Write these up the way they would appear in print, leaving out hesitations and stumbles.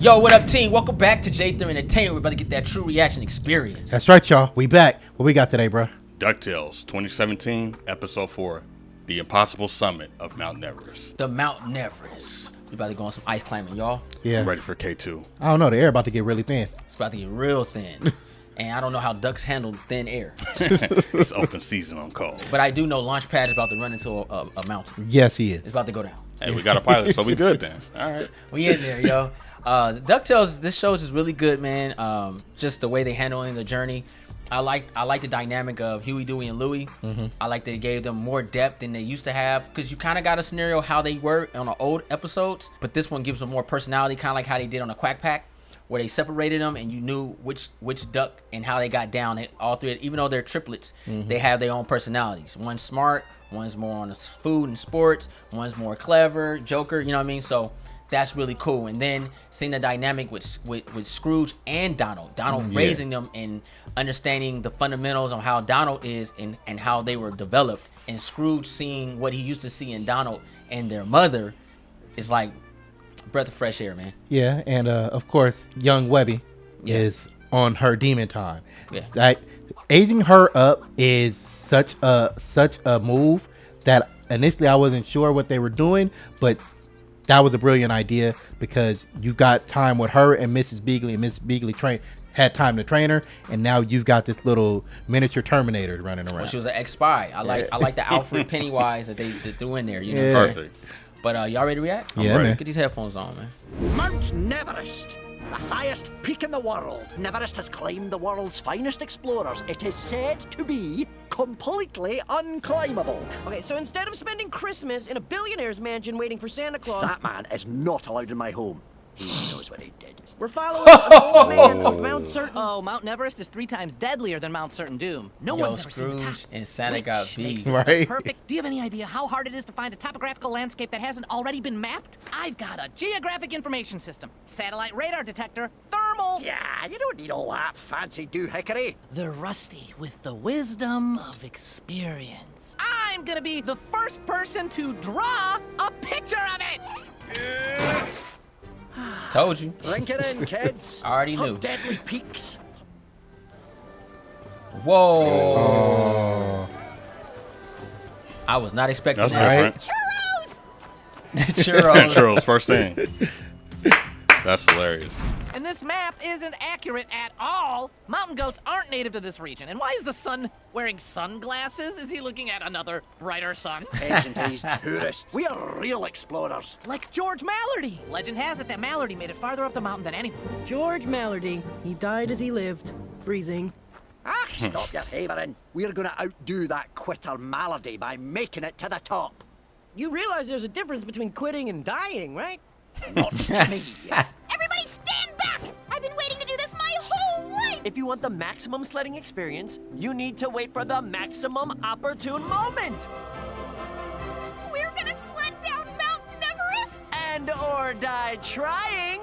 Yo, what up, team? Welcome back to J3 Entertainment. We're about to get that true reaction experience. That's right, y'all. We back. What we got today, bro? DuckTales 2017, Episode 4, The Impossible Summit of Mt Neverrest. The Mt Neverrest. We about to go on some ice climbing, y'all. Yeah. I'm ready for K2. I don't know. The air about to get really thin. It's about to get real thin. And I don't know how ducks handle thin air. It's open season on call. But I do know Launchpad is about to run into a mountain. Yes, he It's is. about to go down. Hey, we got a pilot, so we good then. All right. We in there, yo. DuckTales, this show is really good, man. Just the way they handling the journey. I like the dynamic of Huey, Dewey, and Louie. I like that it gave them more depth than they used to have, because you kind of got a scenario how they were on the old episodes, but this one gives them more personality, kind of like how they did on the Quack Pack, where they separated them and you knew which duck and how they got down. All three, even though they're triplets, they have their own personalities. One's smart, one's more on the food and sports, one's more clever, joker, you know what I mean? So that's really cool. And then seeing the dynamic with Scrooge and Donald. Donald raising them and understanding the fundamentals on how Donald is and how they were developed. And Scrooge seeing what he used to see in Donald and their mother is like breath of fresh air, man. Yeah, and of course, young Webby is on her demon time. Yeah. That aging her up is such a move that initially I wasn't sure what they were doing, but that was a brilliant idea, because you got time with her and Mrs. Beakley, and Mrs. Beakley had time to train her, and now you've got this little miniature Terminator running around. Well, she was an ex-spy. I like the Alfred Pennywise that they threw in there. You know, Perfect. But y'all ready to react? Yeah, ready. man. Get these headphones on, man. Mount Neverrest, the highest peak in the world. Neverest has claimed the world's finest explorers. It is said to be completely unclimbable. Okay, so instead of spending Christmas in a billionaire's mansion waiting for Santa Claus, That man is not allowed in my home. He knows what he did. we're following an old man of Mount Certain. Oh, Mount Neverest is 3 times deadlier than Mount Certain Doom. No Yo, one's ever seen the top. Scrooge and Santa Which got makes beat. it Right. perfect. Do you have any idea how hard it is to find a topographical landscape that hasn't already been mapped? I've got a geographic information system, satellite radar detector, thermal. Yeah, you don't need all that fancy doohickery. They're rusty with the wisdom of experience. I'm gonna be the first person to draw a picture of it. Told you. Drink it in, kids. I already knew. Up deadly peaks. Whoa. I was not expecting That's that. different. Churros. Churros, first thing. That's hilarious. And this map isn't accurate at all. Mountain goats aren't native to this region. And why is the sun wearing sunglasses? Is he looking at another brighter sun? Attention to these tourists. We are real explorers. Like George Mallardy. Legend has it that Mallardy made it farther up the mountain than anyone. George Mallardy. He died as he lived, freezing. Ah, stop your havering. We're gonna outdo that quitter Mallardy by making it to the top. You realize there's a difference between quitting and dying, right? Not to me. Everybody stand back! I've been waiting to do this my whole life! If you want the maximum sledding experience, you need to wait for the maximum opportune moment! We're gonna sled down Mount Neverrest! And or die trying!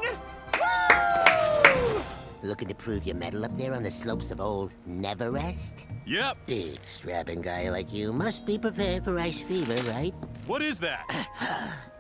Woo! Looking to prove your mettle up there on the slopes of old Neverrest? Yep. Big, strapping guy like you must be prepared for ice fever, right? What is that?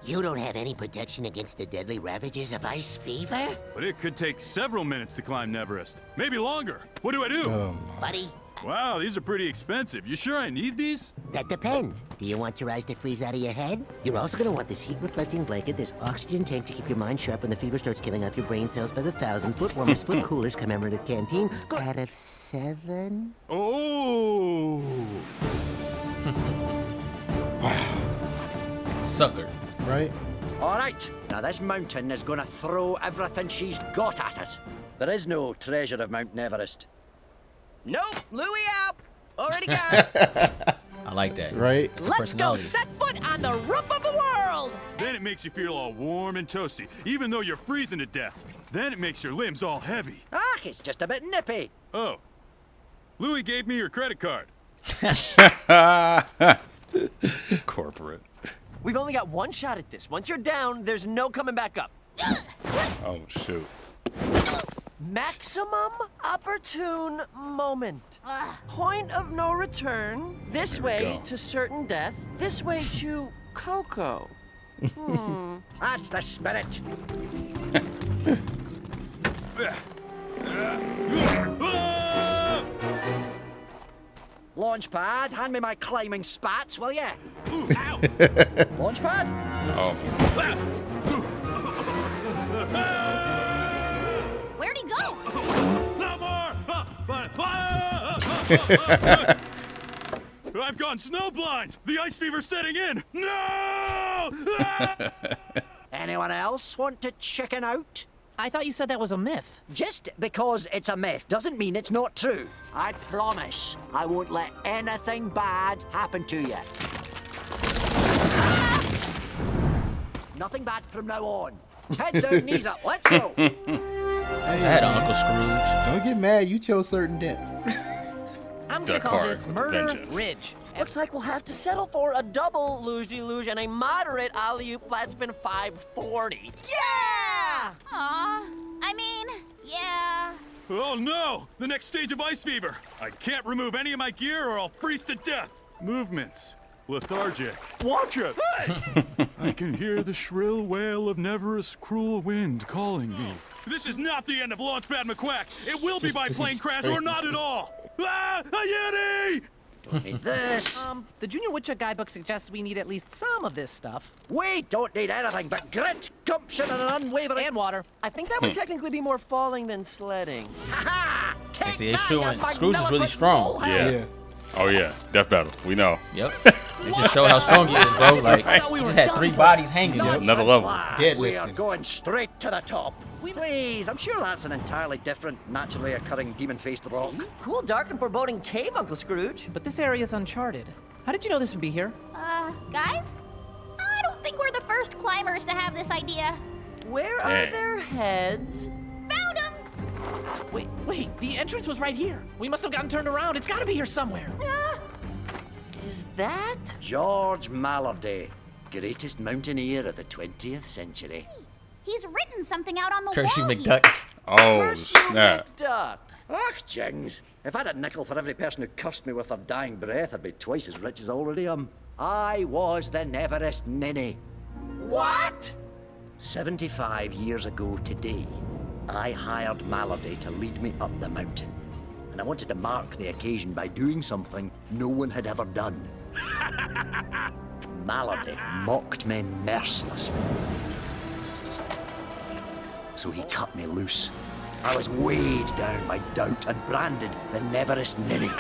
You don't have any protection against the deadly ravages of ice fever? But it could take several minutes to climb Neverest. Maybe longer. What do I do? Buddy, Wow, these are pretty expensive. You sure I need these? that depends. Do you want your eyes to freeze out of your head? You're also gonna want this heat-reflecting blanket, this oxygen tank to keep your mind sharp when the fever starts killing off your brain cells by the 1,000, foot warmers, foot coolers, commemorative canteen. Go out of 7. Oh! Sucker. Right? All right, now this mountain is gonna throw everything she's got at us. There is no treasure of Mount Neverest. Nope, Louie out. Already got it. I like that. Right? Let's go Personality. set foot on the roof of the world! Then it makes you feel all warm and toasty, even though you're freezing to death. Then it makes your limbs all heavy. Ah, it's just a bit nippy. Oh. Louie gave me your credit card. Corporate. We've only got one shot at this. Once you're down, there's no coming back up. Oh, shoot. Maximum opportune moment. Point of no return. This way go. to certain death. This way to Coco. That's the spirit. Launchpad, hand me my climbing spats, will ya? Ooh, ow! Launchpad? Oh. Where'd he go? No more! I've gone snowblind! The ice fever's setting in! No! Anyone else want to chicken out? I thought you said that was a myth. Just because it's a myth doesn't mean it's not true. I promise I won't let anything bad happen to you. Nothing bad from now on. Heads down, knees up. Let's go. I had Uncle Scrooge. Don't get mad. You chose certain death. I'm gonna Duck call Hard this Murder Vengeance. Ridge. Looks like we'll have to settle for a double luge-de-luge and a moderate alley-oop flat spin 540. Yeah! Aw, I mean, yeah. Oh no! The next stage of ice fever! I can't remove any of my gear or I'll freeze to death! Movements. Lethargic. Watch it! Hey! I can hear the shrill wail of Neverrest's cruel wind calling me. This is not the end of Launchpad McQuack! It will be by plane crash or not at all! Ah! A Yeti! Need this. The Junior Woodchuck Guidebook suggests we need at least some of this stuff. We don't need anything but grit, gumption, and an unwavering... And water. I think that would technically be more falling than sledding. Ha-ha! Take See, it's that, showing you Scrooge is really magniloquent strong. bullhead. Yeah. Oh yeah. Death battle. We know. Yep. It just showed how strong he is, bro. Like, he just had 3 bodies hanging. Nonsense, Another level. lad. Deadlifting. We are going straight to the top. Please, I'm sure that's an entirely different, naturally occurring demon-faced rock. Cool, dark, and foreboding cave, Uncle Scrooge. But this area's uncharted. How did you know this would be here? Guys? I don't think we're the first climbers to have this idea. Where are Hey. their heads? Found him! Wait, the entrance was right here. We must have gotten turned around. It's gotta be here somewhere. Is that? George Mallardy, greatest mountaineer of the 20th century. He's written something out on the Scrooge wall. McDuck. Oh snap. McDuck. Ach, jings. If I had a nickel for every person who cursed me with their dying breath, I'd be twice as rich as I already am. I was the Neverrest ninny. What? 75 years ago today, I hired Mallardy to lead me up the mountain. And I wanted to mark the occasion by doing something no one had ever done. Mallardy mocked me mercilessly. So he cut me loose. I was weighed down by doubt and branded the Neverrest ninny.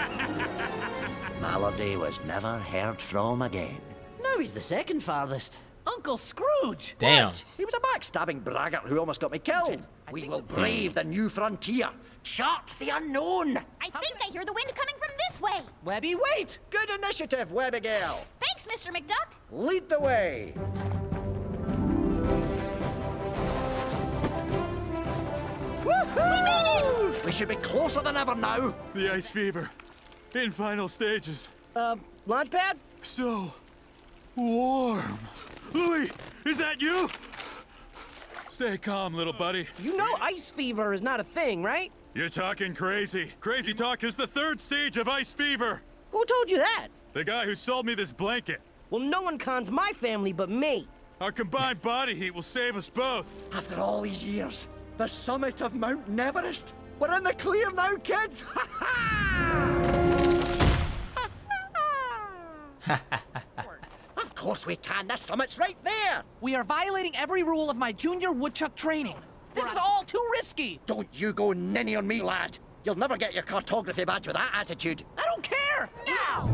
Mallardy was never heard from again. Now he's the second farthest. Uncle Scrooge! Damn. What? He was a backstabbing braggart who almost got me killed. We will brave the new frontier. Chart the unknown. I think I hear the wind coming from this way. Webby, wait! Good initiative, Webby Girl. Thanks, Mr. McDuck. Lead the way. We made it! We should be closer than ever now. The ice fever. In final stages. Launchpad? So warm. Louie, is that you? Stay calm, little buddy. You know ice fever is not a thing, right? You're talking crazy. Crazy talk is the 3rd stage of ice fever. Who told you that? The guy who sold me this blanket. Well, no one cons my family but me. Our combined body heat will save us both. After all these years, the summit of Mount Neverrest. We're in the clear now, kids. Ha ha! Of course we can. The summit's right there. We are violating every rule of my Junior Woodchuck training. This is all too risky. Don't you go ninny on me, lad. You'll never get your cartography badge with that attitude. I don't care. Now!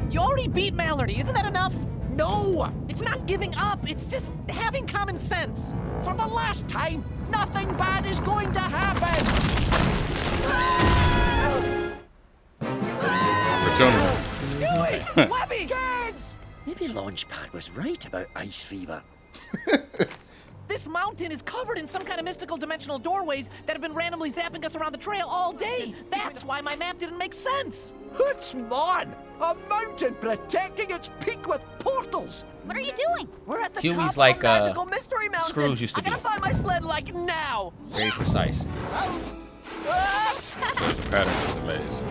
You already beat Mallardy. Isn't that enough? No! It's not giving up. It's just having common sense. For the last time, nothing bad is going to happen! Opportunity. Dewey! Webby! Kids! Maybe Launchpad was right about ice fever. This mountain is covered in some kind of mystical dimensional doorways that have been randomly zapping us around the trail all day. That's why my map didn't make sense. It's on! A mountain protecting its peak with portals! What are you doing? We're at the Huey's top like, of a magical mystery mountain. Scrooge used to I gotta be. find my sled like now. Very precise. There's the pattern to the maze.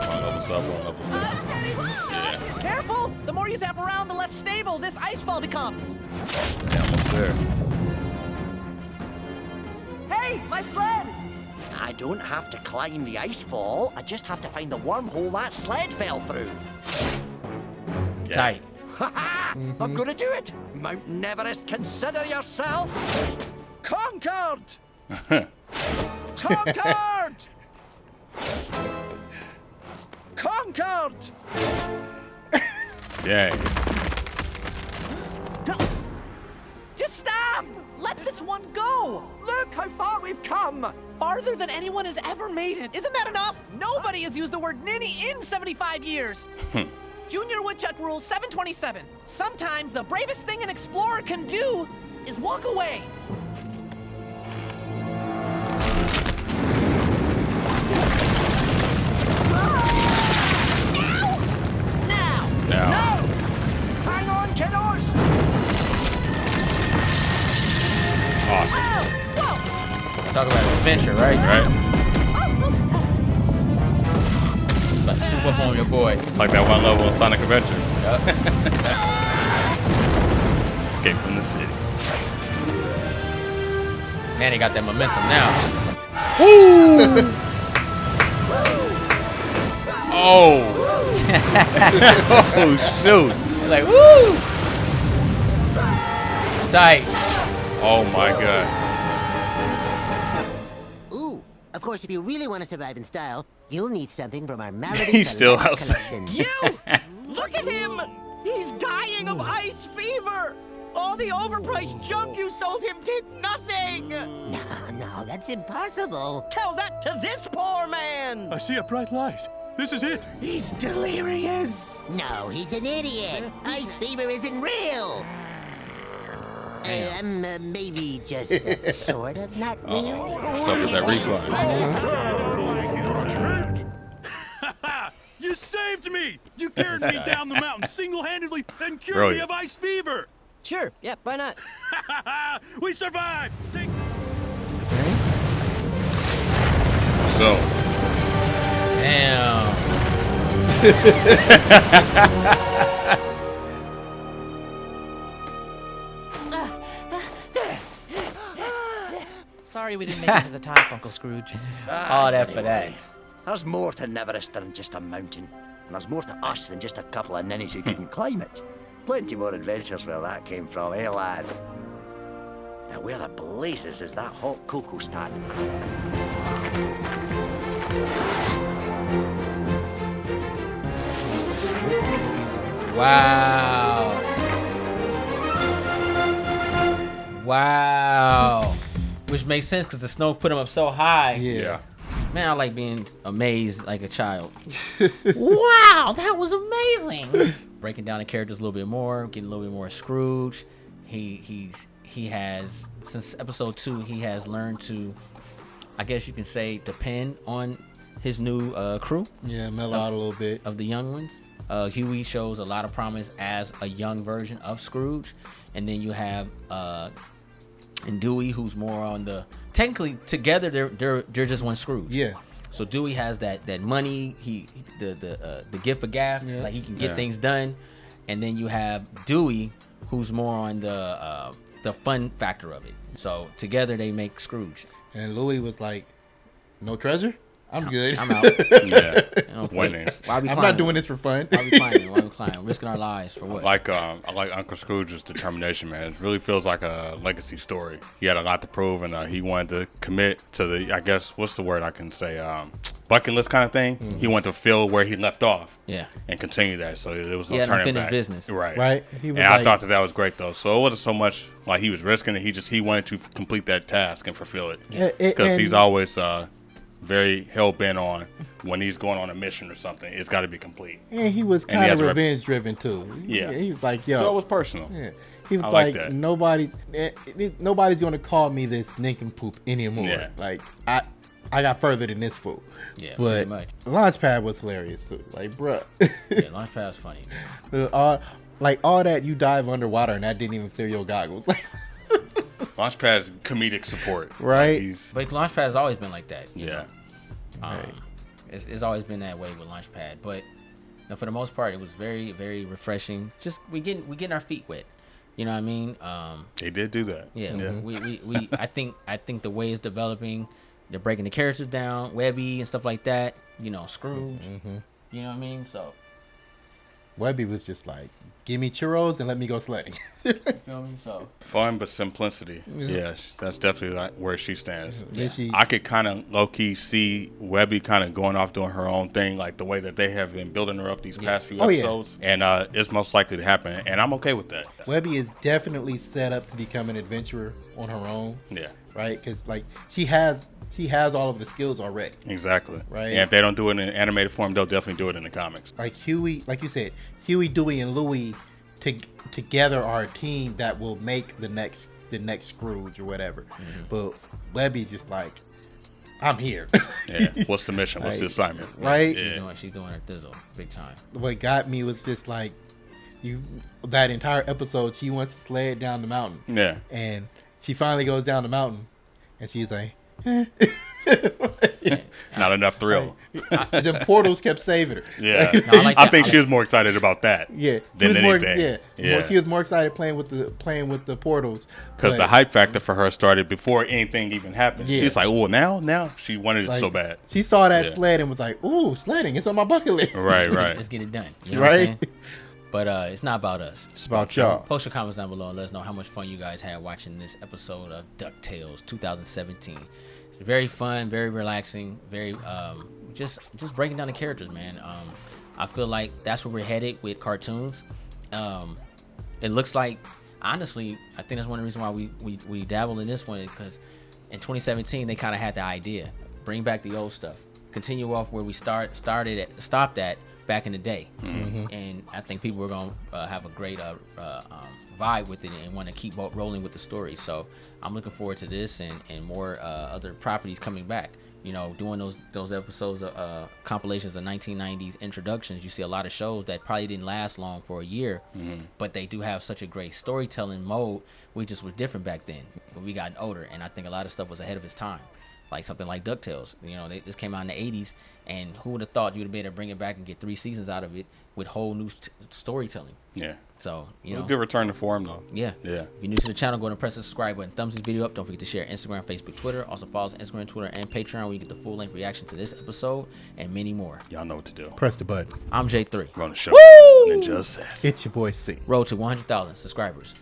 One level up, one level down. Yeah. Careful! The more you zap around, the less stable this icefall becomes. Yeah, almost there. Hey, my sled! I I don't have to climb the ice fall. I just have to find the wormhole that sled fell through. Tight. Ha-ha! I'm gonna do it! Mount Neverrest, consider yourself conquered! Conquered! Conquered! Yay. Just stop! Let this one go! Look how far we've come! Farther than anyone has ever made it. Isn't that enough? Nobody has used the word ninny in 75 years. Junior Woodchuck Rule 727. Sometimes the bravest thing an explorer can do is walk away. Now. No! Hang on, kiddos! Awesome. Whoa! Talk about adventure, right? Right? Like swoop up on your boy. Like that one level of Sonic Adventure. Yup. Escape from the city. Man, he got that momentum now. Oh! Oh, shoot. He's like, woo! Tight. Oh, my God. Ooh, of course, if you really want to survive in style, you'll need something from our Malady He's still Select outside. collection. You! Look at him! He's dying of ice fever! All the overpriced junk you sold him did nothing! No, that's impossible. Tell that to this poor man! I see a bright light. This is it. He's delirious. No, he's an idiot. Ice fever isn't real. Maybe just sort of not real. Stuff with that Ha! You saved me! You carried me down the mountain single-handedly and cured me Brilliant. of ice fever! Sure, yeah, why not? We survived! Take... So, Damn. Sorry we didn't make it to the top, Uncle Scrooge. All that for that. There's more to Neverrest than just a mountain. And there's more to us than just a couple of ninnies who couldn't climb it. Plenty more adventures where that came from, eh, lad? Now, where the blazes is that hot cocoa stand? Wow. Wow. Which makes sense because the snow put him up so high. yeah. Man, I like being amazed like a child. Wow, that was amazing. Breaking down the characters a little bit more, getting a little bit more Scrooge. He has, since episode 2, he has learned to, I guess you can say, depend on his new crew. Yeah, mellow out a little bit. Of the young ones. Huey shows a lot of promise as a young version of Scrooge. And then you have and Dewey, who's more on the, technically together they're just one Scrooge. Yeah. So Dewey has that money, the gift of gab, Yeah. like he can get things done. And then you have Dewey, who's more on the fun factor of it. So together they make Scrooge. And Louie was like, "No treasure? I'm good. I'm out. Yeah. Winners. I'm not doing this for fun." Why we climbing? Risking our lives for what? I like Uncle Scrooge's determination, man. It really feels like a legacy story. He had a lot to prove, and he wanted to commit to the, I guess, what's the word I can say, bucket list kind of thing. Mm-hmm. He wanted to fill where he left off. Yeah. And continue that, so there was no He had turning unfinished back. business. Right. Right. He was And I like- thought that was great though. So it wasn't so much like he was risking it. He wanted to complete that task and fulfill it. Because he's always very hell bent on when he's going on a mission or something, it's got to be complete. And he was And he kind has of a rep- revenge driven too. Yeah. He was like, "Yo." So it was personal. Yeah. He was I like, like that. nobody's gonna call me this nincompoop anymore. Yeah. Like I got further than this fool. Yeah, but pretty much. Launchpad was hilarious too. Like, bruh. Yeah, Launchpad's funny. all that you dive underwater and that didn't even clear your goggles. Launchpad's comedic support. Right. But Launchpad has always been like that. you Yeah. know? It's always been that way with Launchpad. But you know, for the most part, it was very, very refreshing. Just we getting our feet wet. You know what I mean? They did do that. Yeah. We I think the way it's developing, they're breaking the characters down, Webby and stuff like that. You know, Scrooge. You know what I mean? So Webby was just like, give me churros and let me go sledding. you feel me? So fun but simplicity. Yeah, that's definitely like where she stands. Yeah. I could kind of low key see Webby kind of going off doing her own thing, like the way that they have been building her up these past few episodes, and it's most likely to happen, and I'm okay with that. Webby is definitely set up to become an adventurer on her own. Yeah. Right, because like she has all of the skills already. Exactly. Right. And if they don't do it in animated form, they'll definitely do it in the comics. Like Huey, like you said, Huey, Dewey, and Louie together are a team that will make the next Scrooge or whatever. But Webby's just like, I'm here. Yeah. What's the mission? What's the assignment? Right. She's doing her thizzle big time. What got me was just like that entire episode. She wants to sled down the mountain. Yeah. And she finally goes down the mountain, and she's like, not enough thrill. The portals kept saving her. Yeah. No, I think she was more excited about that. Yeah. Than anything. She was more excited playing with the portals. Because the hype factor for her started before anything even happened. Yeah. She's like, oh, now she wanted it so bad. She saw that sled and was like, ooh, sledding. It's on my bucket list. Right. Let's get it done. You know what I'm saying? But it's not about us. It's about y'all. Post your comments down below and let us know how much fun you guys had watching this episode of DuckTales 2017. It's very fun, very relaxing, very just breaking down the characters, man. I feel like that's where we're headed with cartoons. It looks like, honestly, I think that's one of the reasons why we dabble in this one, because in 2017 they kind of had the idea, bring back the old stuff, continue off where we stopped at back in the day. And I think people were going to have a great vibe with it and want to keep rolling with the story. So I'm looking forward to this and more other properties coming back. You know, doing those episodes of compilations of 1990s introductions. You see a lot of shows that probably didn't last long for a year, but they do have such a great storytelling mode. We just were different back then when we got older, and I think a lot of stuff was ahead of its time. Like something like DuckTales, you know, this came out in the 80s, and who would have thought you'd have been able to bring it back and get 3 seasons out of it with whole new storytelling. Yeah. So, you know. It's a good return to form, though. Yeah. If you're new to the channel, go ahead and press the subscribe button. Thumbs this video up. Don't forget to share Instagram, Facebook, Twitter. Also follow us on Instagram, Twitter, and Patreon where you get the full-length reaction to this episode and many more. Y'all know what to do. Press the button. I'm J3. Run the show. Woo! Ninja Assassin. It's your boy C. Road to 100,000 subscribers.